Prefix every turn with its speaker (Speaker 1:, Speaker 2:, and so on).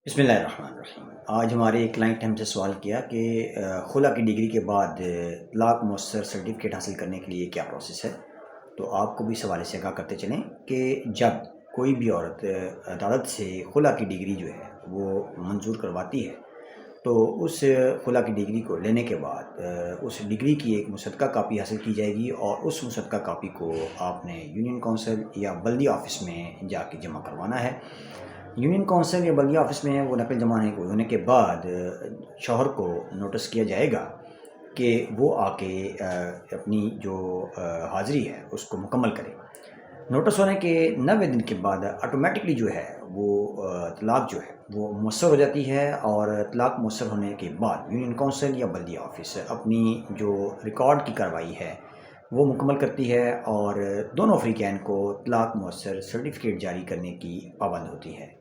Speaker 1: बिस्मिल्लाहिर्रहमानिर्रहीम। आज हमारे एक क्लाइंट ने हमसे सवाल किया कि खुला की डिग्री के बाद तलाक मुअस्सर सर्टिफिकेट हासिल करने के लिए क्या प्रोसेस है। तो आपको भी इस हवाले से आगाह करते चलें कि जब कोई भी औरत अदालत से खुला की डिग्री जो है वो मंजूर करवाती है, तो उस खुला की डिग्री को लेने के बाद उस डिग्री की एक मुसद्दका कापी हासिल की जाएगी और उस मुसद्दका कापी को आपने यूनियन काउंसिल या बल्दिया ऑफ़िस में जाके जमा करवाना है। यूनियन काउंसिल या बल्दिया ऑफ़िस में वो नकल जमा होने के बाद शौहर को नोटिस किया जाएगा कि वो आके अपनी जो हाज़िरी है उसको मुकम्मल करे। नोटिस होने के 90 दिन के बाद ऑटोमेटिकली जो है वो तलाक जो है वो मुयस्सर हो जाती है और तलाक मुयस्सर होने के बाद यूनियन काउंसिल या बल्दिया ऑफ़िस अपनी जो रिकॉर्ड की कार्रवाई है वो मुकम्मल करती है और दोनों फ़रीक़ैन को तलाक मुयस्सर सर्टिफ़िकेट जारी करने की पाबंद होती है।